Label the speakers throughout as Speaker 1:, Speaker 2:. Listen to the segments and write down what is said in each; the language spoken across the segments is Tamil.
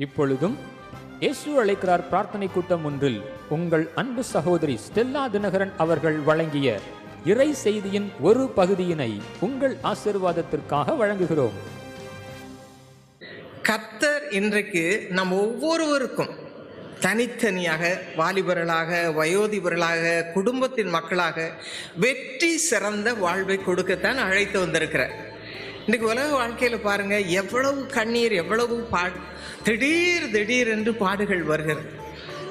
Speaker 1: இப்பொழுதும் இயேசு அழைக்கிறார் பிரார்த்தனை கூட்டம் ஒன்றில் உங்கள் அன்பு சகோதரி ஸ்டெல்லா தினகரன் அவர்கள் வழங்கிய இறை செய்தியின் ஒரு பகுதியினை உங்கள் ஆசீர்வாதத்திற்காக வழங்குகிறோம்.
Speaker 2: கர்த்தர் இன்றைக்கு நம் ஒவ்வொருவருக்கும் தனித்தனியாக, வாலிபர்களாக, வயோதிபர்களாக, குடும்பத்தின் மக்களாக வெற்றி சிறந்த வாழ்வை கொடுக்கத்தான் அழைத்து வந்திருக்கிறார். இன்றைக்கு உலக வாழ்க்கையில் பாருங்க, எவ்வளவு கண்ணீர், எவ்வளவு திடீர் என்று பாடுகள் வருகிறது,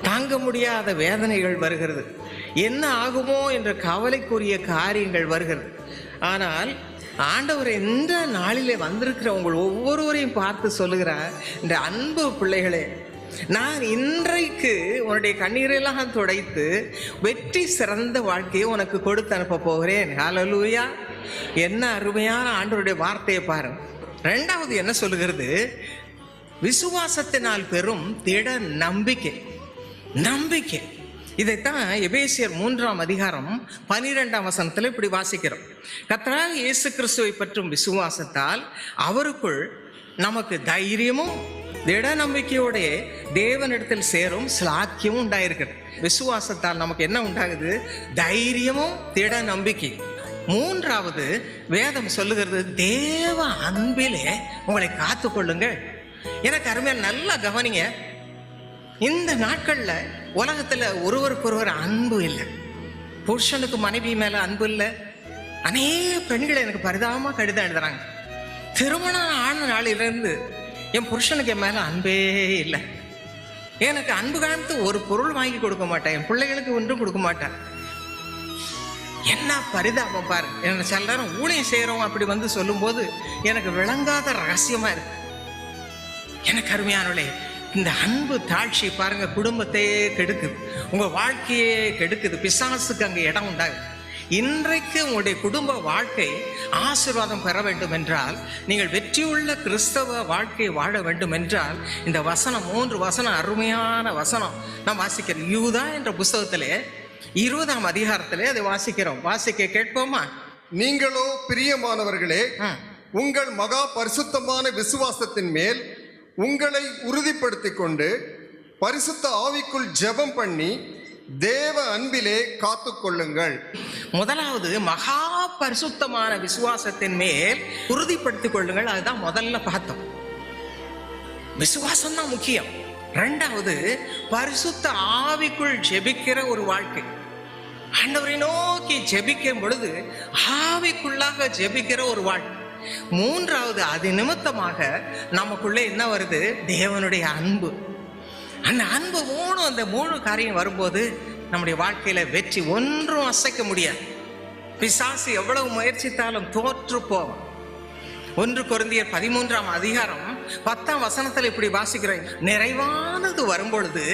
Speaker 2: தாங்க முடியாத வேதனைகள் வருகிறது, என்ன ஆகுமோ என்ற கவலைக்குரிய காரியங்கள் வருகிறது. ஆனால் ஆண்டவர் எந்த நாளிலே வந்திருக்கிற உங்கள் ஒவ்வொருவரையும் பார்த்து சொல்லுகிறார், இந்த அன்பு பிள்ளைகளே, நான் இன்றைக்கு உன்னுடைய கண்ணீரெல்லாம் துடைத்து வெற்றி சிறந்த வாழ்க்கையை உனக்கு கொடுத்து அனுப்ப போகிறேன். ஹல்லேலூயா! என்ன அருமையான ஆண்டவருடைய வார்த்தையை பாருங்க. ரெண்டாவது என்ன சொல்லுகிறது? விசுவாசத்தினால் பெறும் திட நம்பிக்கை. இதைத்தான் எபேசியர் 3ஆம் அதிகாரம் 12ஆம் வசனத்தில் இப்படி வாசிக்கிறோம். கர்த்தராகிய இயேசு கிறிஸ்துவை பற்றும் விசுவாசத்தால் அவருக்குள் நமக்கு தைரியமும் திட நம்பிக்கையோட தேவனிடத்தில் சேரும் ஸ்லாக்கியமும் உண்டாயிருக்கிறது. விசுவாசத்தால் நமக்கு என்ன உண்டாகுது? தைரியமும் திட நம்பிக்கை. மூன்றாவது வேதம் சொல்லுகிறது, தேவ அன்பிலே உங்களை காத்து கொள்ளுங்கள். எனக்கு அருமையாக நல்லா கவனிங்க. இந்த நாட்கள்ல உலகத்துல ஒருவருக்கொருவர் அன்பு இல்லை. புருஷனுக்கு மனைவி மேல அன்பு இல்லை. அநேக பெண்கள் எனக்கு பரிதாபமா கடிதம் எழுதுறாங்க, திருமணம் ஆன நாளிலிருந்து என் புருஷனுக்கு என் மேல அன்பே இல்லை, எனக்கு அன்பு காமித்து ஒரு பொருள் வாங்கி கொடுக்க மாட்டேன், என் பிள்ளைகளுக்கு ஒன்றும் கொடுக்க மாட்டேன். என்ன பரிதாபம் பாரு. என்ன சில நேரம் ஊழியம் செய்யறோம் அப்படி வந்து சொல்லும் போது எனக்கு விளங்காத ரகசியமா இருக்கு. எனக்கு அருமையானவளே, இந்த அன்பு தாழ்ச்சி பாருங்க, குடும்பத்தையே கெடுக்குது, உங்க வாழ்க்கையே கெடுக்குது. பிசாசுக்கு அங்கே இடம் உண்டாகுது. இன்றைக்கு உங்களுடைய குடும்ப வாழ்க்கை ஆசீர்வாதம் பெற வேண்டும் என்றால், நீங்கள் வெற்றியுள்ள கிறிஸ்தவ வாழ்க்கையை வாழ வேண்டும் என்றால், இந்த வசனம் 3 வசனம் அருமையான வசனம் நாம் வாசிக்கிறோம். யூதா என்ற புஸ்தகத்திலே 20ஆம் அதிகாரத்திலே அதை வாசிக்கிறோம். வாசிக்க கேட்போமா?
Speaker 3: நீங்களோ பிரியமானவர்களே, உங்கள் மகா பரிசுத்தமான விசுவாசத்தின் மேல் உங்களை உறுதிப்படுத்திக் கொண்டு பரிசுத்த ஆவிக்குள் ஜெபம் பண்ணி தேவ அன்பிலே காத்து கொள்ளுங்கள்.
Speaker 2: முதலாவது மகா பரிசுத்தமான விசுவாசத்தின் மேல் உறுதிப்படுத்திக் கொள்ளுங்கள். அதுதான் முதல்ல பார்த்தோம். விசுவாசம் தான் முக்கியம். ரெண்டாவது பரிசுத்த ஆவிக்குள் ஜெபிக்கிற ஒரு வாழ்க்கை. ஆண்டவரை நோக்கி ஜெபிக்கும் பொழுது ஆவிக்குள்ளாக ஜெபிக்கிற ஒரு வாழ்க்கை. மூன்றாவது, அது நிமித்தமாக நமக்குள்ள என்ன வருது? தேவனுடைய அன்பு. அந்த அன்பு அந்த 3 காரியம் வரும்போது நம்முடைய வாழ்க்கையில வெற்றி ஒன்றும் அசைக்க முடியாது. பிசாசு எவ்வளவு முயற்சித்தாலும் தோற்று போவோம். 1 கொரிந்தியர் 13ஆம் அதிகாரம் 10ஆம் வசனத்தில் இப்படி வாசிக்கிறேன், நிறைவானது வரும்பொழுது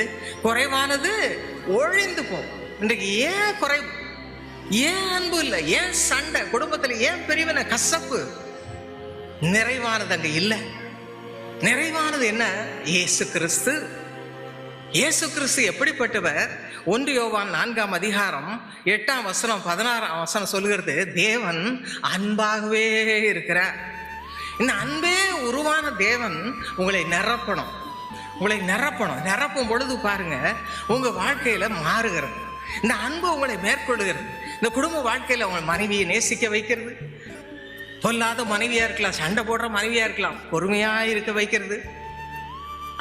Speaker 2: குறைவானது ஒழிந்து போகும். இன்றைக்கு ஏன் குறைவு? ஏன் அன்பு இல்லை? ஏன் சண்டை? குடும்பத்தில் ஏன் பிரிவினை, கசப்பு? நிறைவானது அங்க இல்லை. நிறைவானது என்ன? இயேசு கிறிஸ்து. இயேசு கிறிஸ்து எப்படிப்பட்டவர்? 1 யோவான் 4ஆம் அதிகாரம் 8ஆம் வசனம் 16ஆம் வசனம் சொல்லுகிறது, தேவன் அன்பாகவே இருக்கிறார். இந்த அன்பே உருவான தேவன் உங்களை நிரப்பணும். நிரப்பும் பொழுது பாருங்க, உங்க வாழ்க்கையில மாறுகிறது. இந்த அன்பு உங்களை மேற்கொள்ளுகிறது. இந்த குடும்ப வாழ்க்கையில உங்கள் மனைவியை நேசிக்க வைக்கிறது. பொல்லாத மனைவியா இருக்கலாம், சண்டை போடுற மனைவியா இருக்கலாம், பொறுமையா இருக்க வைக்கிறது.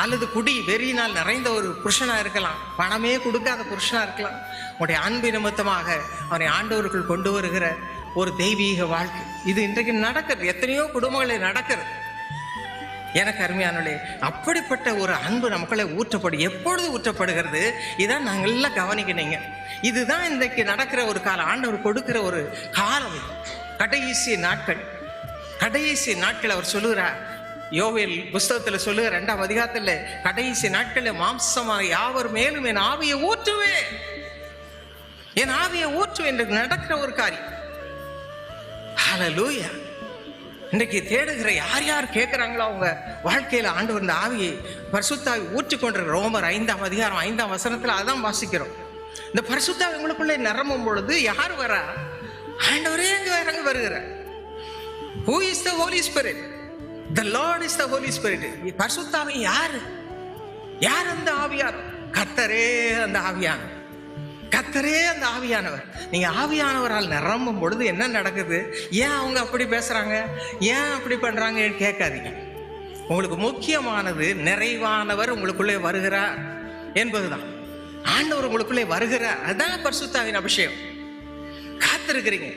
Speaker 2: அல்லது குடி வெறியினால் நிறைந்த ஒரு புருஷனா இருக்கலாம், பணமே கொடுக்காத புருஷனா இருக்கலாம். உங்களுடைய அன்பு நிமித்தமாக அவனை ஆண்டவருக்குள் கொண்டு வருகிற ஒரு தெய்வீக வாழ்க்கை இது இன்றைக்கு நடக்கிறது. எத்தனையோ குடும்பங்களில் நடக்கிறது. எனக்கு அருமையானே, அப்படிப்பட்ட ஒரு அன்பு நமக்குள்ளே எப்பொழுது ஊற்றப்படுகிறது? இதான் நாங்கள் எல்லாம் கவனிக்கணுங்க. இதுதான் இன்றைக்கு நடக்கிற ஒரு காலம். ஆண்டவர் கொடுக்கிற ஒரு காலம். கடைசி நாட்கள் அவர் சொல்லுகிறார். யோவேல் புஸ்தகத்தில் சொல்லுகிற 2ஆம் அதிகாரத்தில், கடைசி நாட்களில் மாம்சமாக யாவர் மேலும் என் ஆவியை ஊற்றுவேன் என்று நடக்கிற ஒரு காரியம். ஹல்லேலூயா! இன்றைக்கு தேடுகிற யார் கேட்கிறாங்களோ அவங்க வாழ்க்கையில ஆண்டவர் இந்த ஆவியை, பரிசுத்தாவி ஊற்றி கொண்டிருக்கிற ரோமர் 5ஆம் அதிகாரம் 5ஆம் வசனத்தில் அதான் வாசிக்கிறோம். இந்த பரிசுத்தாவி உங்களுக்குள்ளே நிரம்பும் பொழுது யார் வரா? ஆண்டவரே இறங்கி வருகிறார். Who is the Holy Spirit? The Lord is the Holy Spirit. பரிசுத்த ஆவி யாரு? யார் அந்த ஆவியானவர்? கர்த்தரே அந்த ஆவியானவர். கர்த்தரே அந்த ஆவியானவர். நீங்க ஆவியானவரால் நிரம்பும் பொழுது என்ன நடக்குது? ஏன் அவங்க அப்படி பேசுறாங்க, ஏன் அப்படி பண்றாங்க கேட்காதீங்க. உங்களுக்கு முக்கியமானது நிறைவானவர் உங்களுக்குள்ளே வருகிறார் என்பதுதான். ஆண்டவர் உங்களுக்குள்ளே வருகிறார், அதுதான் பரிசுத்தாவின் அபிஷேகம். காத்திருக்கிறீங்க.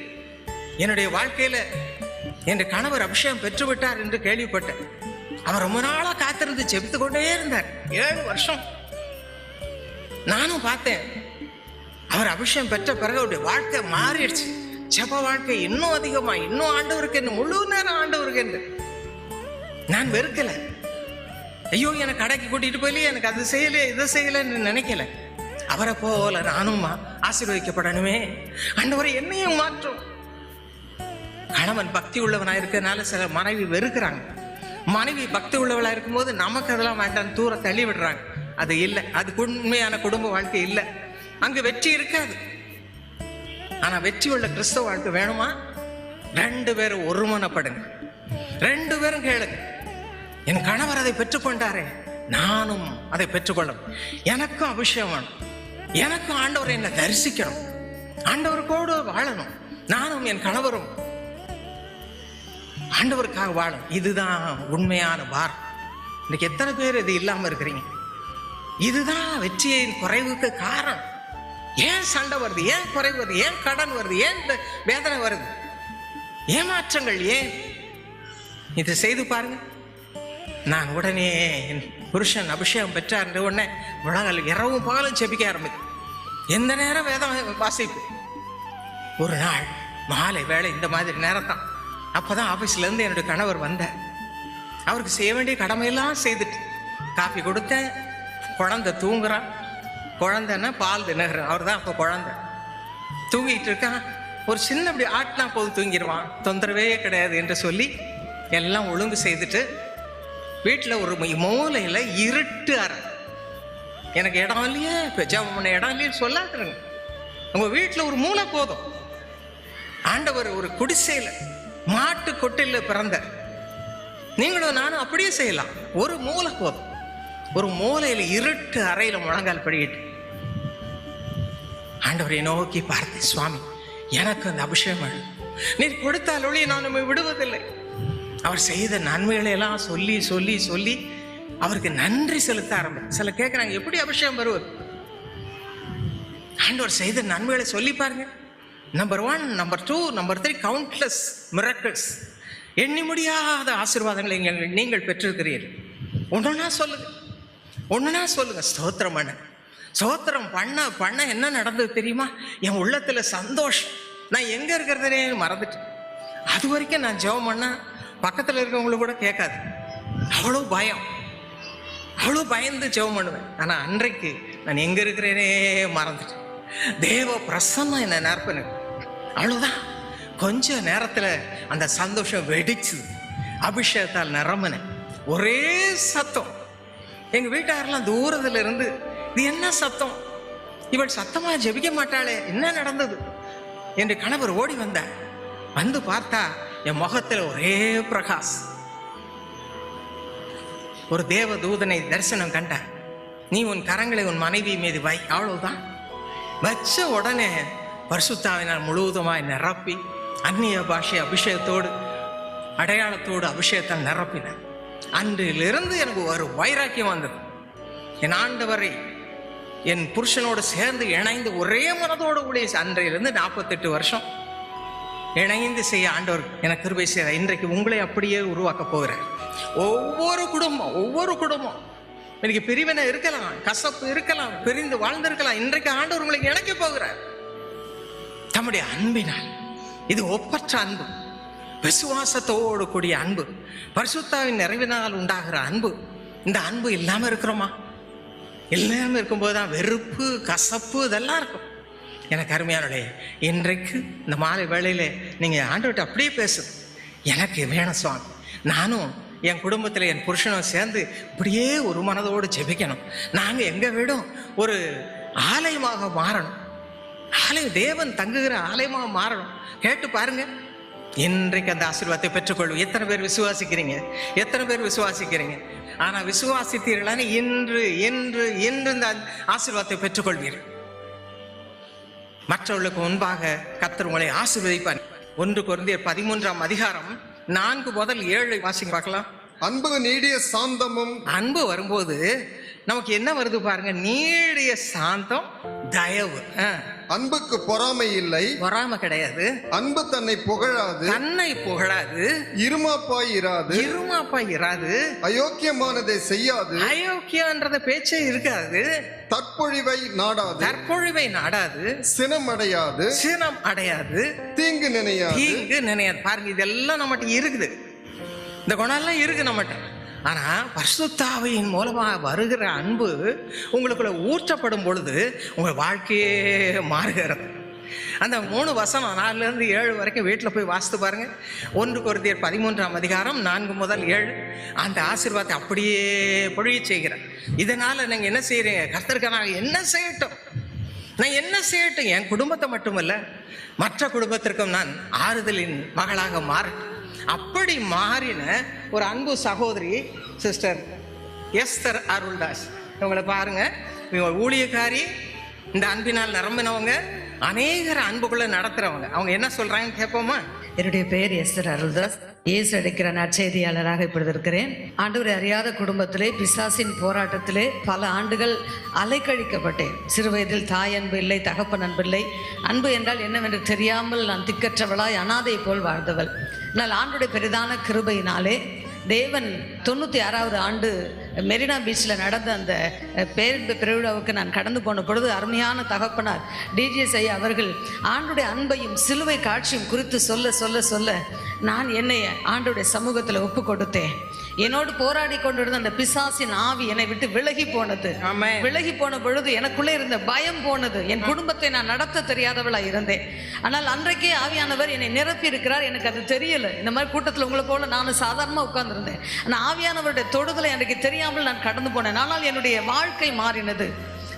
Speaker 2: என்னுடைய வாழ்க்கையில என் கணவர் அபிஷேகம் பெற்றுவிட்டார் என்று கேள்விப்பட்டேன். அவர் ரொம்ப நாளா காத்திருந்து ஜெபித்து கொண்டே இருந்தார். 7 வருஷம் நானும் பார்த்தேன். அவர் அபிஷேகம் பெற்ற பிறகு அவருடைய வாழ்க்கை மாறிடுச்சு. ஜெப வாழ்க்கை இன்னும் அதிகமா, இன்னும் ஆண்டவருக்கு என்ன, முழு நேரம் ஆண்டவருக்கு என்று. நான் வெறுக்கல. ஐயோ எனக்கு கடைக்கு கூட்டிட்டு போயிலே, எனக்கு அது செய்யல இதை செய்யலன்னு நினைக்கல. அவரை போல நானும் ஆசீர்வதிக்கப்படணுமே, ஆண்டவரை என்னையும் மாற்றும். கணவன் பக்தி உள்ளவனா இருக்கிறதுனால சில மனைவி வெறுக்கிறாங்க. மனைவி பக்தி உள்ளவளா இருக்கும்போது நமக்கு அதெல்லாம் வேண்டாம் தூர தள்ளி விடுறாங்க. அது இல்லை, அது உண்மையான குடும்ப வாழ்க்கை இல்லை. அங்கு வெற்றி இருக்காது. ஆனா வெற்றி உள்ள கிறிஸ்தவ வாழ்க்கை வேணுமா? 2 பேரும் ஒருமனப்படுங்க, 2 பேரும் கேளுங்க. என் கணவர் அதை பெற்றுக்கொண்டாரே, நானும் அதை பெற்றுக்கொள்ளணும். எனக்கும் அபிஷேகம் வேணும், எனக்கும் ஆண்டவரை என்னை தரிசிக்கணும், ஆண்டவருக்கோடு வாழணும். நானும் என் கணவரும் ஆண்டவருக்காக வாழும். இதுதான் உண்மையான பாரம். இன்னைக்கு எத்தனை பேர் இது இல்லாம இருக்கிறீங்க? இதுதான் வெற்றியின் குறைவுக்கு காரணம். ஏன் சண்டை வருது, ஏன் குறைவு வருது, ஏன் கடன் வருது, ஏன் இந்த வேதனை வருது, ஏமாற்றங்கள் ஏன்? இதை செய்து பாருங்க. நான் உடனே என் புருஷன் அபிஷேகம் பெற்றார் உடனே உலகில் இரவும் பகலும் ஜெபிக்க ஆரம்பித்து எந்த நேரம் வேதம் வாசிப்பு. ஒரு நாள் மாலை வேலை இந்த மாதிரி நேரம் தான். அப்போதான் ஆஃபீஸ்ல இருந்து என்னுடைய கணவர் வந்தார். அவருக்கு செய்ய வேண்டிய கடமையெல்லாம் செய்துட்டு காஃபி கொடுத்தேன். குழந்தை தூங்குறான். குழந்தைன்னா பால் தினகரன், அவர் தான் அப்போ குழந்தை தூங்கிட்டு இருக்கான். ஒரு சின்ன அப்படி ஆட்டினா போது தூங்கிடுவான், தொந்தரவே கிடையாது என்று சொல்லி எல்லாம் ஒழுங்கு செய்துட்டு வீட்டில் ஒரு மூலையில் இருட்டு அறை. எனக்கு இடம் இல்லையே, ஜெபம் இடம் இல்லைன்னு சொல்லாதுங்க. உங்க வீட்டில் ஒரு மூளை போதும். ஆண்டவர் ஒரு குடிசையில் மாட்டு கொட்டில பிறந்த நீங்களும் நானும் அப்படியே செய்யலாம். ஒரு மூளை போதும். ஒரு மூலையில் இருட்டு அறையில் முழங்கால் படிக்கிட்டு ஆண்டவரை நோக்கி பார்த்து, சுவாமி எனக்கு அந்த அபிஷேகம் நீர் கொடுத்தால் ஒளி நான் நம்மை விடுவதில்லை. அவர் செய்த நன்மைகளை எல்லாம் சொல்லி சொல்லி சொல்லி அவருக்கு நன்றி செலுத்த ஆரம்பிச்சு. சில கேட்குறாங்க, எப்படி அபிஷேகம் வருவது? ஆண்டவர் செய்த நன்மைகளை சொல்லி பாருங்க. Number 1, number 2, number 3, countless miracles, எண்ணி முடியாத ஆசீர்வாதங்களை நீங்கள் பெற்றிருக்கிறீர்கள். ஒன்றுனா சொல்லுங்க, ஒன்றுனா சொல்லுங்க. ஸ்தோத்திரம் பண்ண, ஸ்தோத்திரம் பண்ண பண்ண என்ன நடந்தது தெரியுமா? என் உள்ளத்துல சந்தோஷம். நான் எங்க இருக்கிறதே மறந்துட்டேன். அது வரைக்கும் நான் ஜெபம் பண்ணா பக்கத்தில் இருக்கவங்களுக்கு கூட கேட்காது. அவ்வளோ பயம், அவ்வளோ பயந்து ஜெபம் பண்ணுவேன். ஆனால் அன்றைக்கு நான் எங்க இருக்கிறேனே மறந்துட்டேன். தேவ பிரசன்னம் என்ன நேர்ப்பனு. அவ்வளோதான். கொஞ்ச நேரத்தில் அந்த சந்தோஷம் வெடிச்சு அபிஷேகத்தால் நிரம்பின. ஒரே சத்தம். எங்க வீட்டாரெல்லாம் தூரத்துல இருந்து, இது என்ன சத்தம், இவள் சத்தமா ஜெபிக்க மாட்டாளே, என்ன நடந்தது என்று கணவர் ஓடி வந்தார். வந்து பார்த்தா என் முகத்தில் ஒரே பிரகாஷ். ஒரு தேவ தூதனை தரிசனம் கண்டார். நீ உன் கரங்களை உன் மனைவி மீது வை. அவ்வளவுதான். வச்ச உடனே பரிசுத்தாவினால் முழுவதுமாய் நிரப்பி அந்நிய பாஷை அபிஷேகத்தோடு அடையாளத்தோடு அபிஷேகத்தால் நிரப்பினார். அன்றிலிருந்து எனக்கு ஒரு வைராக்கியம் வந்தது. என் ஆண்டவரை என் புருஷனோடு சேர்ந்து இணைந்து ஒரே மனதோடு ஊழிய அன்றையிலிருந்து 48 வருஷம் இணைந்து செய்ய ஆண்டவர் எனக்கு கிருபை செய்தார். இன்றைக்கு உங்களை அப்படியே உருவாக்க போகிறார். ஒவ்வொரு குடும்பம் இன்னைக்கு பிரிவினை இருக்கலாம், கசப்பு இருக்கலாம், பிரிந்து வாழ்ந்திருக்கலாம். இன்றைக்கு ஆண்டவர் உங்களுக்கு இணைக்க போகிறார் தம்முடைய அன்பினால். இது ஒப்பற்ற அன்பு, விசுவாசத்தோடு கூடிய அன்பு, பரிசுத்தாவின் நிறைவினால் உண்டாகிற அன்பு. இந்த அன்பு இல்லாம இருக்கிறோமா? இல்லாம இருக்கும்போதுதான் வெறுப்பு, கசப்பு இதெல்லாம் இருக்கும். எனக்கு அருமையானே, இன்றைக்கு இந்த மாலை வேளையில நீங்க ஆண்டவர்கிட்ட அப்படியே பேசு. எனக்கு வேணும் சுவாமி, நானும் என் குடும்பத்தில் என் புருஷனும் சேர்ந்து இப்படியே ஒரு மனதோடு ஜெபிக்கணும். நாங்கள் எங்க வீடும் ஒரு ஆலயமாக மாறணும். ஆலயம் தேவன் தங்குகிற ஆலயமாக மாறணும். கேட்டு பாருங்க. இன்றைக்கு அந்த ஆசீர்வாதத்தை பெற்றுக்கொள்வோம். எத்தனை பேர் விசுவாசிக்கிறீங்க? எத்தனை பேர் விசுவாசிக்கிறீங்க? ஆனா விசுவாசித்தீர்களான இன்று என்று என்று இந்த ஆசீர்வாதத்தை பெற்றுக்கொள்வீர்கள். மற்றவர்களுக்கு முன்பாக கர்த்தர் உங்களை ஆசீர்வதிப்பார். 1 கொரிந்தியர் 13ஆம் அதிகாரம் 4 முதல் 7 வாசிங்க பார்க்கலாம்.
Speaker 3: அன்பு நீடிய சாந்தமும்.
Speaker 2: அன்பு வரும்போது நமக்கு என்ன வருது பாருங்க, நீடிய சாந்தம், தயவு.
Speaker 3: அன்புக்கு பொறாமை இல்லை.
Speaker 2: பொறாமை கிடையாது.
Speaker 3: அன்பு தன்னை புகழாது.
Speaker 2: தன்னை புகழாது.
Speaker 3: இருமாப்பாய் இராது.
Speaker 2: இருமாப்பாய் இராது.
Speaker 3: அயோக்கியமானதை செய்யாது.
Speaker 2: அயோக்கியன்றத பேச்சே இருக்காது.
Speaker 3: தற்பொழிவை நாடாது.
Speaker 2: தற்பொழிவை நாடாது.
Speaker 3: சினம் அடையாது.
Speaker 2: சினம் அடையாது.
Speaker 3: தீங்கு நினையாது.
Speaker 2: தீங்கு நினையாது. பாருங்க, இதெல்லாம் நம்மகிட்ட இருக்குது. இந்த குணம் எல்லாம் இருக்கு நம்மகிட்ட. ஆனா பரிசுத்த ஆவியின் மூலமா வருகிற அன்பு உங்களுக்குள்ள ஊற்றப்படும் பொழுது உங்கள் வாழ்க்கையே மாறுகிறது. அந்த 3 வசனம் 4 இருந்து 7 வரைக்கும் வீட்டில் போய் வாசித்து பாருங்க. 1 கொரிந்தியர் 13ஆம் அதிகாரம் 4 முதல் 7 அந்த ஆசீர்வாதத்தை அப்படியே பொழிய செய்கிறேன். இதனால நீங்க என்ன செய்யறீங்க? கர்த்தருக்கு நான் என்ன செய்யட்டும், நான் என்ன செய்யட்டும், என் குடும்பத்தை மட்டுமல்ல மற்ற குடும்பத்திற்கும் நான் ஆறுதலின் மகளாக மாறட்டும். அப்படி மாறின ஒரு அன்பு சகோதரி சிஸ்டர் எஸ்தர் அருள்தாஸ். இவங்களை பாருங்க, இவங்க ஊழியக்காரி, இந்த அன்பினால் நிரம்பினவங்க, அநேகர் அன்புக்குள்ள நடத்துறவங்க. அவங்க என்ன சொல்றாங்கன்னு கேட்போமா?
Speaker 4: என்னுடைய பெயர் எஸ்தர் அருள்தாஸ். இயேசு அழைக்கிற நற்செய்தியாளராக இப்பொழுது இருக்கிறேன். ஆண்டவரை அறியாத குடும்பத்திலே பிசாசின் போராட்டத்திலே பல ஆண்டுகள் அலைக்கழிக்கப்பட்டேன். சிறு வயதில் தாய் அன்பு இல்லை, தகப்பன் அன்பு இல்லை. அன்பு என்றால் என்னவென்று தெரியாமல் நான் திக்கற்றவளாய் அனாதை போல் வாழ்ந்தவள். ஆனால் ஆண்டுடைய பெரிதான கிருபையினாலே தேவன் 96வது ஆண்டு மெரினா பீச்சில் நடந்த அந்த பேருந்து பெருவிழாவுக்கு நான் கடந்து போன பொழுது அருமையான தகப்பனார் டிஜிஎஸ் ஐயா அவர்கள் ஆண்டுடைய அன்பையும் சிலுவை காட்சியும் குறித்து சொல்ல சொல்ல சொல்ல நான் என்னை ஆண்டுடைய சமூகத்தில் ஒப்பு கொடுத்தேன். என்னோடு போராடி கொண்டிருந்த அந்த பிசாசின் ஆவி என்னை விட்டு விலகி போனது. விலகி போன பொழுது எனக்குள்ளே இருந்த பயம் போனது. என் குடும்பத்தை நான் நடத்த தெரியாதவளா இருந்தேன். ஆனால் அன்றைக்கே ஆவியானவர் என்னை நிரப்பி இருக்கிறார். எனக்கு அது தெரியல. இந்த மாதிரி கூட்டத்தில் உங்களை போல நான் சாதாரணமாக உட்கார்ந்துருந்தேன். ஆனால் ஆவியானவருடைய தொடுதலை எனக்கு தெரியாமல் நான் கடந்து போனேன். ஆனால் என்னுடைய வாழ்க்கை மாறினது.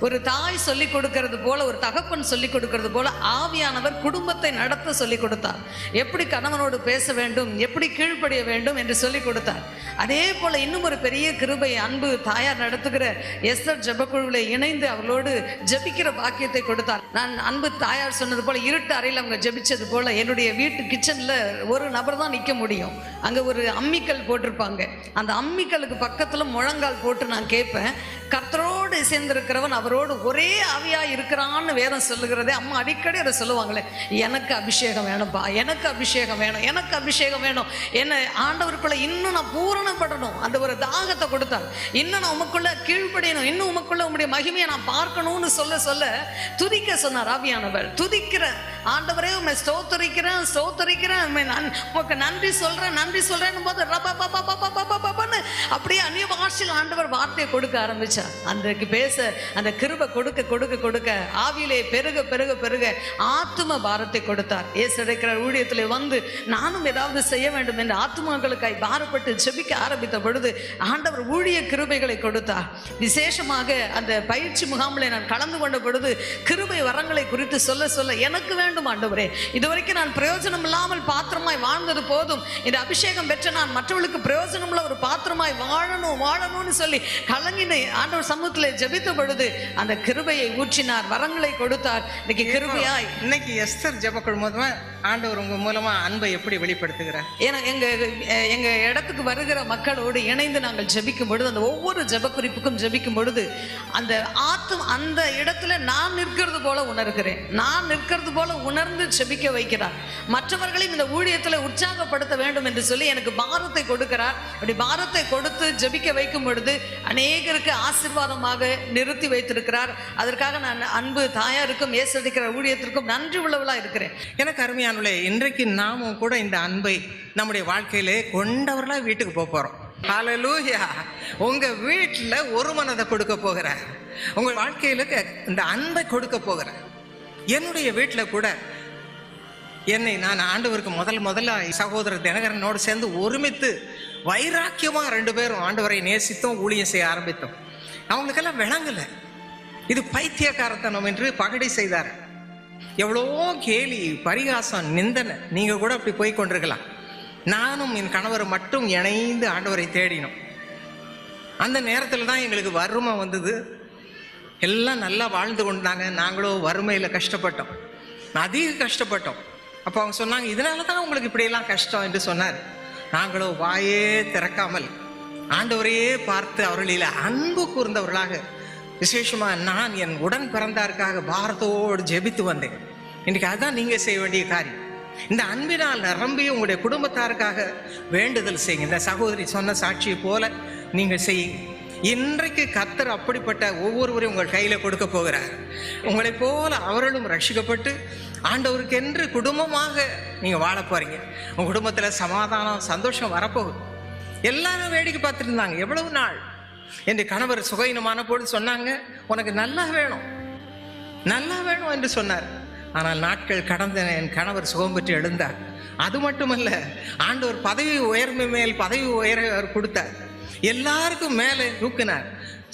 Speaker 4: ஒரு தாய் சொல்லிக் கொடுக்கிறது போல, ஒரு தகப்பன் சொல்லிக் கொடுக்கிறது போல ஆவியானவர் குடும்பத்தை நடத்த சொல்லிக் கொடுத்தார். எப்படி கணவனோடு பேச வேண்டும், எப்படி கீழ்ப்படிய வேண்டும் என்று சொல்லிக் கொடுத்தார். அதே போல இன்னும் ஒரு பெரிய கிருபை அன்பு தாயார் நடத்துகிற எஸ்தர் ஜெபக்குழுவில் இணைந்து அவர்களோடு ஜெபிக்கிற பாக்கியத்தை கொடுத்தார். நான் அன்பு தாயார் சொன்னது போல இருட்டு அறையில் அவங்க ஜெபிச்சது போல என்னுடைய வீட்டு கிச்சனில் ஒரு நபர் தான் நிற்க முடியும். அங்கே ஒரு அம்மிக்கல் போட்டிருப்பாங்க. அந்த அம்மிக்கலுக்கு பக்கத்தில் முழங்கால் போட்டு நான் கேட்பேன், கர்த்தரோடு சேர்ந்திருக்கிறவன் அவரோடு ஒரே ஆவியா இருக்கிறான்னு வேதம் சொல்லுகிறதே. அம்மா அடிக்கடி அதை சொல்லுவாங்களே, எனக்கு அபிஷேகம் வேணும்ப்பா, எனக்கு அபிஷேகம் வேணும், எனக்கு அபிஷேகம் வேணும், என்ன ஆண்டவருக்குள்ள இன்னும் நான் பூரணப்படணும். அந்த ஒரு தாகத்தை கொடுத்தார். இன்னும் நான் உமக்குள்ள கீழ்ப்படியணும், இன்னும் உமக்குள்ள உங்களுடைய மகிமையை நான் பார்க்கணும்னு சொல்ல சொல்ல துதிக்க சொன்னார் ஆவியானவர். துதிக்கிறேன் ஆண்டவரே, உண்மை ஸ்தோத்தரிக்கிறேன் ஸ்தோத்தரிக்கிறேன், உமக்கு நன்றி சொல்றேன் நன்றி சொல்றேன் போது ரபன்னு அப்படியே அந்நிய பாஷையில் ஆண்டவர் வார்த்தையை கொடுக்க ஆரம்பிச்சார். அன்றைக்கு பேச அந்த கிருபை கொடுக்க கொடுக்க கொடுக்க ஆவியிலே பெருக பெருக பெருக ஆத்தும பாரத்தை கொடுத்தார். இயேசு அழைக்கிற ஊழியத்தில் வந்து நானும் ஏதாவது செய்ய வேண்டும் என்று ஆத்துமாக்களுக்காய் பாரப்பட்டு ஜெபிக்க ஆரம்பித்த பொழுது ஆண்டவர் ஊழிய கிருபைகளை கொடுத்தார். விசேஷமாக அந்த பயிற்சி முகாமில் நான் கலந்து கொண்ட பொழுது கிருபை வரங்களை குறித்து சொல்ல சொல்ல எனக்கு வேண்டும் ஆண்டவரே, இதுவரைக்கும் நான் பிரயோஜனம் இல்லாமல் பாத்திரமாய் வாழ்ந்தது போதும், இந்த அபிஷேகம் பெற்ற நான் மற்றவர்களுக்கு பிரயோஜனமுள்ள ஒரு பாத்திரமாய் வாழணும் வாழணும்னு சொல்லி கலங்கின ஆண்டவர் சமூகத்தில் ஜெபித்த பொழுது அந்த கிருபையை ஊற்றினார், வரங்களை கொடுத்தார். இன்னைக்கு கிருபையாய்
Speaker 2: இன்னைக்கு எஸ்தர் ஜெபக்குழு மூலமா ஆண்டவர் உங்க மூலமா அன்பை எப்படி வெளிப்படுத்துகிறார்?
Speaker 4: ஏன்னா எங்க இடத்துக்கு வருகிற மக்களோடு இணைந்து நாங்கள் ஜெபிக்கும் பொழுது அந்த ஒவ்வொரு ஜெப குறிப்புக்கும் ஜெபிக்கும் பொழுது அந்த அந்த இடத்துல நான் நிற்கிறது போல உணர்கிறேன். நான் நிற்கிறது போல உணர்ந்து ஜெபிக்க வைக்கிறார். மற்றவர்களையும் இந்த ஊழியத்தில் உற்சாகப்படுத்த வேண்டும் என்று சொல்லி எனக்கு பாரத்தை கொடுக்கிறார். அப்படி பாரத்தை கொடுத்து ஜெபிக்க வைக்கும் பொழுது அநேகருக்கு ஆசீர்வாதமாக நிறுத்தி வைத்திருக்கிறார். அதற்காக நான் அன்பு தாயாருக்கும் இயேசு அழைக்கிற ஊழியத்திற்கும் நன்றி உள்ளவளா இருக்கிறேன்.
Speaker 2: எனக்கு அருமையானவர்களே, இன்றைக்கு நாமும் கூட இந்த அன்பை நம்முடைய வாழ்க்கையிலே கொண்டவர்களா வீட்டுக்கு போறோம். ஹல்லேலூயா! உங்க வீட்டுல ஒரு மனதை கொடுக்க போகிறேன். உங்க வாழ்க்கையில இந்த அன்பை கொடுக்க போகிறேன். என்னுடைய வீட்டுல கூட என்னை நான் ஆண்டவருக்கு முதல்ல சகோதரர் தினகரனோடு சேர்ந்து ஒருமித்து வைராக்கியமா 2 பேரும் ஆண்டவரை நேசித்தோம், ஊழியம் செய்ய ஆரம்பித்தோம். அவங்களுக்கெல்லாம் விளங்கல, இது பைத்தியக்காரத்தனம் என்று பகடை செய்தார். எவ்வளோ கேலி, பரிகாசம், நிந்தனை. நீங்க கூட அப்படி போய் கொண்டிருக்கலாம். நானும் என் கணவர் மட்டும் இணைந்து ஆண்டவரை தேடினோம். அந்த நேரத்தில் தான் எங்களுக்கு வறுமை வந்தது. எல்லாம் நல்லா வாழ்ந்து கொண்டாங்க, நாங்களும் வறுமையில் கஷ்டப்பட்டோம், அதிக கஷ்டப்பட்டோம். அப்போ அவங்க சொன்னாங்க, இதனால தான் உங்களுக்கு இப்படியெல்லாம் கஷ்டம் என்று சொன்னார். நாங்களும் வாயே திறக்காமல் ஆண்டவரையே பார்த்து அவர்களில் அன்பு கூர்ந்தவர்களாக, விசேஷமாக நான் என் உடன் பிறந்தாருக்காக பாரத்தோடு ஜெபித்து வந்தேன். இன்றைக்கு அதுதான் நீங்கள் செய்ய வேண்டிய காரியம். இந்த அன்பினால் நிரம்பி உங்களுடைய குடும்பத்தாருக்காக வேண்டுதல் செய்யுங்க. இந்த சகோதரி சொன்ன சாட்சியை போல நீங்கள் செய்யுங்க. இன்றைக்கு கர்த்தர் அப்படிப்பட்ட ஒவ்வொருவரையும் உங்கள் கையில் கொடுக்க போகிறார். உங்களைப் போல அவர்களும் ரட்சிக்கப்பட்டு ஆண்டவருக்கென்று குடும்பமாக நீங்கள் வாழ போறீங்க. உங்கள் குடும்பத்தில் சமாதானம், சந்தோஷம் வரப்போகுது. எல்லாரும் வேடிக்கை பார்த்துட்டு இருந்தாங்க. எவ்வளவு நாள் என் கணவர் சுகையினமான போது சொன்னாங்க, உனக்கு நல்லா வேணும், நல்லா வேணும் என்று சொன்னார். ஆனால் நாட்கள் கடந்த என் கணவர் சுகம் பெற்று எழுந்தார். அது மட்டுமல்ல, ஆண்டவர் பதவி உயர்மை மேல் பதவி உயர கொடுத்தார். எல்லாருக்கும் மேலே தூக்கினார்.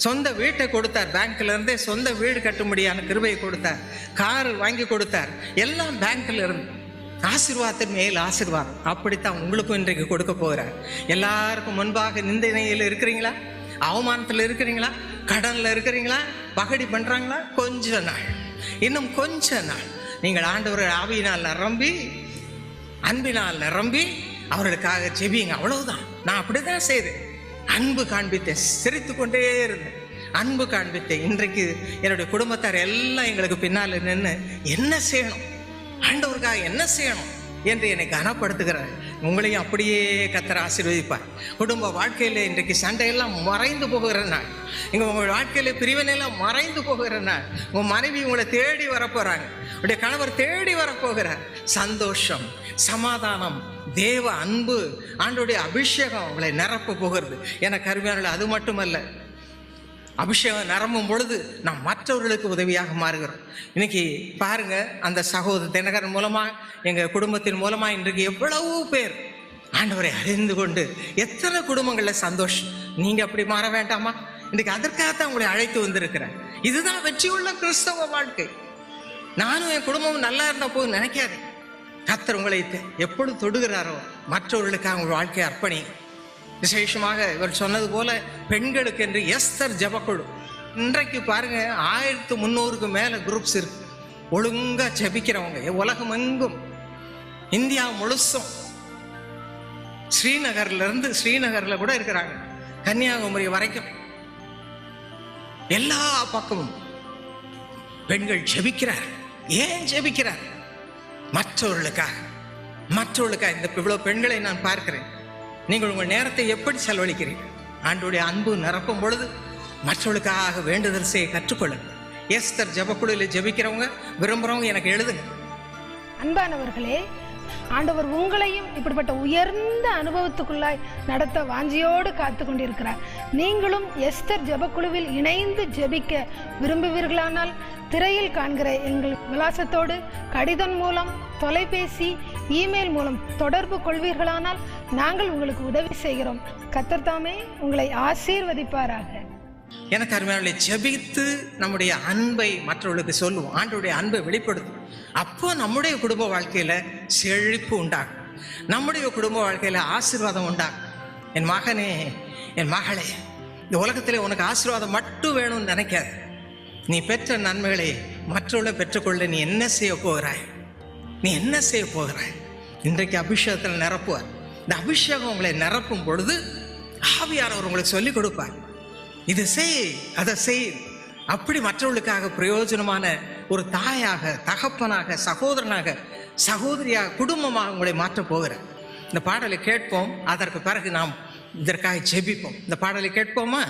Speaker 2: சொந்த வீட்டை கொடுத்தார். பேங்க்ல இருந்தே சொந்த வீடு கட்டும்படியான கிருபையை கொடுத்தார். கார் வாங்கி கொடுத்தார். எல்லாம் பேங்க்ல இருந்து. ஆசீர்வாதத்தின் மேல் ஆசீர்வாதம். அப்படித்தான் உங்களுக்கும் இன்றைக்கு கொடுக்க போகிறார். எல்லாருக்கும் முன்பாக நிந்தனையில் இருக்கிறீங்களா? அவமானத்தில் இருக்கிறீங்களா? கடனில் இருக்கிறீங்களா? பகடி பண்றாங்களா? கொஞ்ச நாள், இன்னும் கொஞ்ச நாள் நீங்கள் ஆண்டவர் ஆவியினால் நிரம்பி, அன்பினால் நிரம்பி அவர்களுக்காக ஜெபிங்க. அவ்வளவுதான். நான் அப்படிதான் செய்தேன். அன்பு காண்பித்தேன், சிரித்து கொண்டே இருந்தேன், அன்பு காண்பித்தேன். இன்றைக்கு என்னுடைய குடும்பத்தார் எல்லாம் எங்களுக்கு பின்னால் நின்று என்ன செய்யணும், ஆண்டவருக்காக என்ன செய்யணும் என்று என்னை கனப்படுத்துகிறார். உங்களையும் அப்படியே கர்த்தர் ஆசீர்வதிப்பார். குடும்ப வாழ்க்கையில் இன்றைக்கு சண்டையெல்லாம் மறைந்து போகிற நாள். உங்கள் வாழ்க்கையில் பிரிவினையெல்லாம் மறைந்து போகிற நாள். உங்கள் மனைவி உங்களை தேடி வரப்போறாங்க. உடைய கணவர் தேடி வரப்போகிறார். சந்தோஷம், சமாதானம், தேவ அன்பு, ஆண்டோடைய அபிஷேகம் உங்களை நிரப்ப போகிறது. எனக்கு அருமையானவர்களே, அது மட்டுமல்ல, அபிஷேகம் நிரம்பும் பொழுது நாம் மற்றவர்களுக்கு உதவியாக மாறுகிறோம். இன்னைக்கு பாருங்க, அந்த சகோதர தினகரன் மூலமா, எங்க குடும்பத்தின் மூலமா இன்றைக்கு எவ்வளவு பேர் ஆண்டவரை அறிந்து கொண்டு, எத்தனை குடும்பங்கள்ல சந்தோஷம். நீங்க அப்படி மாற வேண்டாமா? இன்றைக்கு அதற்காகத்தான் உங்களை அழைத்து வந்திருக்கிறேன். இதுதான் வெற்றியுள்ள கிறிஸ்தவ வாழ்க்கை. நானும் என் குடும்பமும் நல்லா இருந்தா போதும் நினைக்காது. கர்த்தர் உங்களை எப்பொழுது தொடுகிறாரோ மற்றவர்களுக்காக உங்கள் வாழ்க்கையை அர்ப்பணி. விசேஷமாக இவர் சொன்னது போல பெண்களுக்கு என்று எஸ்தர் ஜெபக்குழு. இன்றைக்கு பாருங்க, 1300க்கு மேல குரூப்ஸ் இருக்கு. ஒழுங்கா ஜெபிக்கிறவங்க உலகம் எங்கும், இந்தியா முழுசும், ஸ்ரீநகர்ல கூட இருக்கிறாங்க, கன்னியாகுமரி வரைக்கும் எல்லா பக்கமும் பெண்கள் ஜெபிக்கிறார். ஏன் ஜெபிக்கிறார்? மற்றவர்களுக்காக. இந்த இவ்வளவு பெண்களை நான் பார்க்கிறேன். நீங்கள் உங்கள் நேரத்தை எப்படி செலவழிக்கிறீர்கள்? ஆண்டவருடைய அன்பு நிரப்பும் பொழுது மற்றவர்களுக்காக வேண்டுதல் செய்ய கற்றுக்கொள்ளுங்க. எஸ்தர் ஜெபக்குழுவில் ஜெபிக்கிறவங்க விரும்புறவங்க எனக்கு எழுதுங்க.
Speaker 5: அன்பானவர்களே, ஆண்டவர் உங்களையும் இப்படிப்பட்ட உயர்ந்த அனுபவத்துக்குள்ளாய் நடத்த வாஞ்சியோடு காத்து கொண்டிருக்கிறார். நீங்களும் எஸ்தர் ஜெபக்குழுவில் இணைந்து ஜெபிக்க விரும்புவீர்களானால் திரையில் காண்கிற எங்கள் விலாசத்தோடு கடிதம் மூலம், தொலைபேசி, இமெயில் மூலம் தொடர்பு கொள்வீர்களானால் நாங்கள் உங்களுக்கு உதவி செய்கிறோம். கர்த்தர் தாமே உங்களை ஆசீர்வதிப்பாராக.
Speaker 2: எனக்கு அருமையானவர்களே, ஜெபித்து நம்முடைய அன்பை மற்றவர்களுக்கு சொல்லுவோம். ஆண்டவருடைய அன்பை வெளிப்படுத்தும். அப்போ நம்முடைய குடும்ப வாழ்க்கையில செழிப்பு உண்டாகும். நம்முடைய குடும்ப வாழ்க்கையில ஆசீர்வாதம் உண்டாகும். என் மகனே, என் மகளே, இந்த உலகத்திலே உனக்கு ஆசீர்வாதம் மட்டும் வேணும்னு நினைக்காது. நீ பெற்ற நன்மைகளை மற்றவர்களை பெற்றுக்கொள்ள நீ என்ன செய்ய போகிறாய்? இன்றைக்கு அபிஷேகத்தில் நிரப்புவார். இந்த அபிஷேகம் உங்களை நிரப்பும் பொழுது ஆவியானவர் உங்களுக்கு சொல்லிக் கொடுப்பார். இது செய், அதை செய். அப்படி மற்றவர்களுக்காக பிரயோஜனமான ஒரு தாயாக, தகப்பனாக, சகோதரனாக, சகோதரியாக, குடும்பமாக உங்களை மாற்றப் போகிறார். இந்த பாடலை கேட்போம். அதற்கு பிறகு நாம் இதற்காக ஜெபிப்போம். இந்த பாடலை கேட்போமா?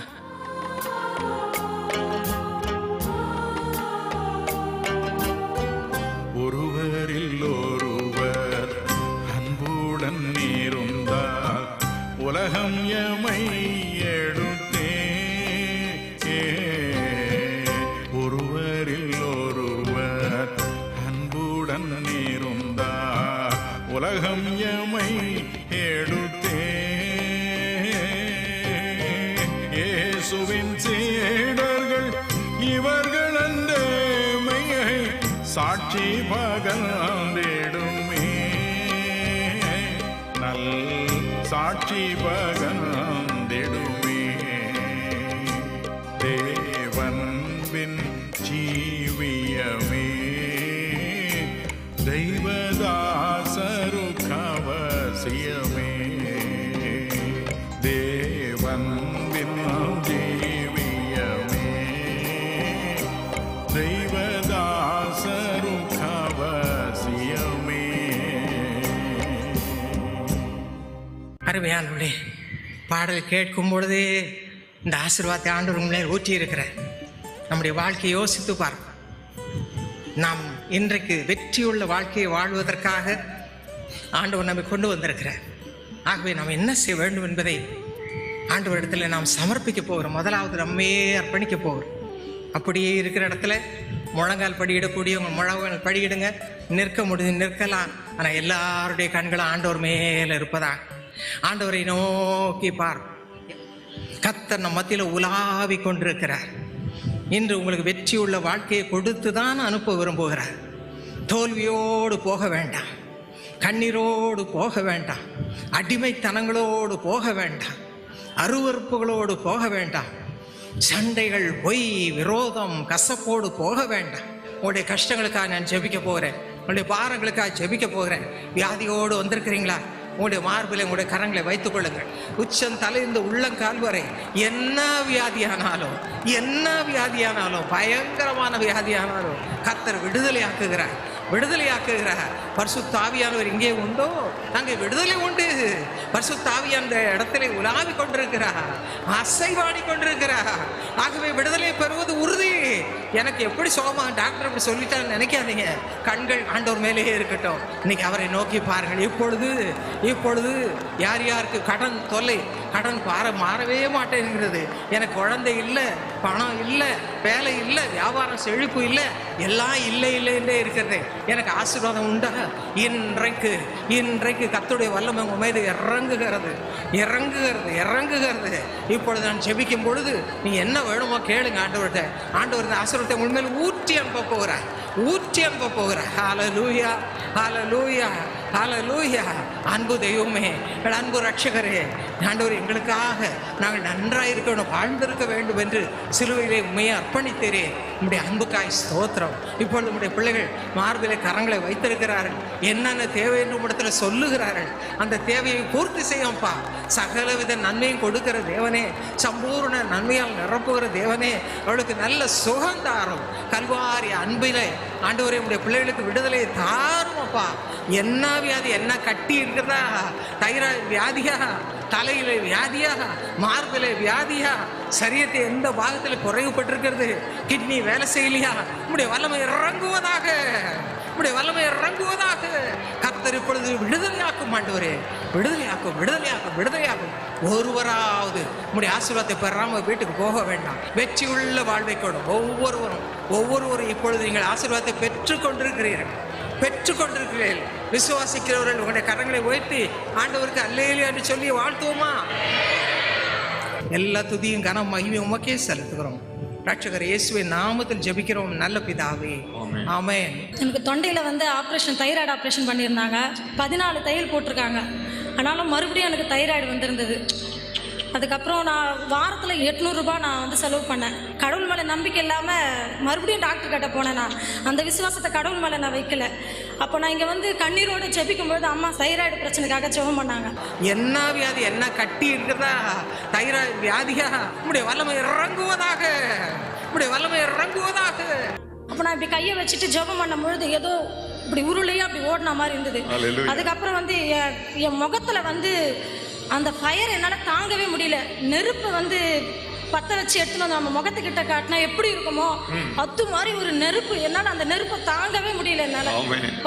Speaker 6: ஒருவரில் ஒருவர் அன்புடன் இருந்தால் உலகம் எமை எடுத்தே. ஒருவரில் ஒருவர் அன்புடன் இருந்தால் உலகம் எமை எடுத்தே. இயேசுவின் சீடர்கள் இவர்கள் அந்த மெய்யை சாட்சி சாட்சி பகர்ந்திடுமே, நல் சாட்சி பகர்ந்திடுமே. தேவன்பின் ஜீவியமே, தெய்வதாசரு கவசியமே. தேவன்பின் ஜீவியமே, தெய்வதாசரு கவசியமே.
Speaker 2: அருமையானவர்களே, பாடல் கேட்கும் பொழுதே இந்த ஆசீர்வாதத்தை ஆண்டவர் உங்களே ஊற்றி இருக்கிறார். நம்முடைய வாழ்க்கையை யோசித்து பார்ப்போம். நாம் இன்றைக்கு வெற்றியுள்ள வாழ்க்கையை வாழ்வதற்காக ஆண்டவர் நம்மை கொண்டு வந்திருக்கிறார். ஆகவே நாம் என்ன செய்ய வேண்டும் என்பதை ஆண்டவரிடத்தில் நாம் சமர்ப்பிக்க போகிறோம். முதலாவது நம்மையே அர்ப்பணிக்க போகிறோம். அப்படியே இருக்கிற இடத்துல முழங்கால் படியிடக்கூடியவங்க முழங்கால் படியிடுங்க. நிற்க முடிஞ்சு நிற்கலாம். ஆனால் எல்லாருடைய கண்களும் ஆண்டவர் மேலே இருப்பதா. ஆண்டவரை நோக்கி பார். கர்த்தர் நம் மத்தியில் உலாவி கொண்டிருக்கிறார். இன்று உங்களுக்கு வெற்றி உள்ள வாழ்க்கையை கொடுத்து தான் அனுப்ப விரும்புகிறார். தோல்வியோடு போக வேண்டாம், கண்ணீரோடு போக வேண்டாம், அடிமைத்தனங்களோடு போக வேண்டாம், அருவறுப்புகளோடு போக வேண்டாம், சண்டைகள், பொய், விரோதம், கசப்போடு போக வேண்டாம். உங்களுடைய கஷ்டங்களுக்காக நான் ஜெபிக்க போகிறேன். உங்களுடைய பாரங்களுக்காக ஜெபிக்க போகிறேன். வியாதியோடு வந்திருக்கிறீங்களா? உங்களுடைய மார்பில் உங்களுடைய கரங்களை வைத்துக் கொள்ளுங்கள். உச்சம் தலைந்து உள்ளங்கால் வரை என்ன வியாதியானாலும், என்ன வியாதியானாலும், பயங்கரமான வியாதியானாலும் கர்த்தர் விடுதலையாக்குகிறார், விடுதலையாக்குகிறார். பரிசுத்த ஆவியானவர் இங்கே உண்டோ அங்கே விடுதலை உண்டு. பரிசுத்த ஆவியான இடத்துல உலாவி கொண்டிருக்கிறார், அசைவாடி கொண்டிருக்கிறார். ஆகவே விடுதலை பெறுவது உறுதி. எனக்கு எப்படி சோமா டாக்டர் அப்படி சொல்லிட்டான்னு நினைக்காதீங்க. கண்கள் ஆண்டவர் மேலேயே இருக்கட்டும். இன்னைக்கு அவரை நோக்கி பாருங்கள். இப்பொழுது யார் யாருக்கு கடன் தொல்லை, கடன் மாறவே மாட்டேங்கிறது, எனக்கு குழந்தை இல்லை, பணம் இல்லை, வேலை இல்லை, வியாபாரம் செழிப்பு இல்லை, எல்லாம் இல்லை இல்லைன்னே இருக்கிறது, எனக்கு ஆசீர்வாதம் உண்டா? இன்றைக்கு கர்த்தருடைய வல்லமை உங்கள் மீது இறங்குகிறது. இப்பொழுது நான் ஜெபிக்கும் பொழுது நீ என்ன வேணுமோ கேளுங்க ஆண்டவர்கிட்ட. ஆண்டவர் இந்த ஆசீர்வாதத்தை உங்கள் மேல் ஊற்றி அனுப்ப போகிறார். ஹல்லேலூயா, ஹல்லேலூயா, ஹல்லேலூயா. அன்பு தெய்வமே, அன்பு ரட்சகரே, ஆண்டவர் எங்களுக்காக நாங்கள் நன்றாக இருக்கணும், வாழ்ந்திருக்க வேண்டும் என்று சிலுவையிலே உண்மையை அர்ப்பணித்தீரே. உங்களுடைய அன்புக்காய் ஸ்தோத்திரம். இப்பொழுது உங்களுடைய பிள்ளைகள் மார்பிலே கரங்களை வைத்திருக்கிறார்கள். என்னென்ன தேவை என்று உங்களிடத்தில் சொல்லுகிறார்கள். அந்த தேவையை பூர்த்தி செய்யும்ப்பா. சகலவித நன்மையும் கொடுக்கிற தேவனே, சம்பூர்ண நன்மையால் நிரப்புகிற தேவனே, அவளுக்கு நல்ல சுகந்தாரும். கல்வாரி அன்பிலே ஆண்டவரே உங்களுடைய பிள்ளைகளுக்கு விடுதலையை தாருமப்பா. என்ன வியாதி, என்ன கட்டி இருக்கிறதா? தைராய்டு வியாதியா, தலையில வியாதியா, மார்பில வியாதியா, சரீரத்தை எந்த பாகத்தில் குறைவுபட்டிருக்கிறது, கிட்னி வேலை செய்யலையா? உங்களுடைய வல்லமை இறங்குவதாக, உங்களுடைய வல்லமை இறங்குவதாக. கர்த்தர் இப்பொழுது விடுதலையாக்கும் ஆண்டவரே, விடுதலையாக்கும். ஒருவராவது உங்களுடைய ஆசீர்வாதத்தை பெறாம வீட்டுக்கு போக வேண்டாம். வெற்றி உள்ள வாழ்வை கொடும். ஒவ்வொருவரும் இப்பொழுது நீங்கள் ஆசீர்வாதத்தை பெற்றுக்கொண்டிருக்கிறீர்கள். விசுவாசிக்கிறவர்கள் உங்களுடைய கரங்களை உயர்த்தி ஆண்டவருக்கு அல்லேலூயா என்று சொல்லி வாழ்த்துவோமா? எல்லா துதியும் கனம் மகிமையும் உமக்கே செலுத்துகிறோம். ரட்சகர் இயேசுவின் நாமத்தில் ஜெபிக்கிறோம் நல்ல பிதாவே, ஆமென்.
Speaker 7: எனக்கு தொண்டையில் ஆப்ரேஷன், தைராய்டு ஆப்ரேஷன் பண்ணியிருந்தாங்க. 14 தையல் போட்டிருக்காங்க. ஆனாலும் மறுபடியும் எனக்கு தைராய்டு வந்திருந்தது. அதுக்கப்புறம் நான் வாரத்தில் 800 ரூபாய் நான் செலவு பண்ணேன். கடவுள் மேலே நம்பிக்கை இல்லாமல் மறுபடியும் டாக்டர் கிட்ட போனேன். நான் அந்த விசுவாசத்தை கடவுள் மேலே நான் வைக்கல. அப்போ நான் இங்கே கண்ணீரோடு ஜெபிக்கும்போது அம்மா தைராய்டு பிரச்சனைக்காக ஜெபம் பண்ணாங்க.
Speaker 2: என்ன வியாதி, என்ன கட்டி இருக்கிறதா? தைராய்டு வியாதியா? உங்களுடைய வல்லமை இறங்குவதாக.
Speaker 7: அப்போ நான் இப்படி கையை வச்சுட்டு ஜெபம் பண்ணும் பொழுது ஏதோ இப்படி உருளையாக அப்படி ஓடின மாதிரி இருந்தது. அதுக்கப்புறம் என் முகத்தில் அந்த ஃபயர் என்னால் தாங்கவே முடியல. நெருப்பு பற்ற வச்சு எடுத்துன்னு நம்ம முகத்துக்கிட்ட காட்டினா எப்படி இருக்குமோ அது மாதிரி ஒரு நெருப்பு. என்னால் அந்த நெருப்பை தாங்கவே முடியல. என்னால்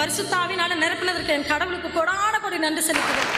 Speaker 7: பரிசுத்த ஆவியினால நிரப்பினதற்கு என் கடவுளுக்கு கொடான கொடி நன்றி செலுத்துகிறேன்.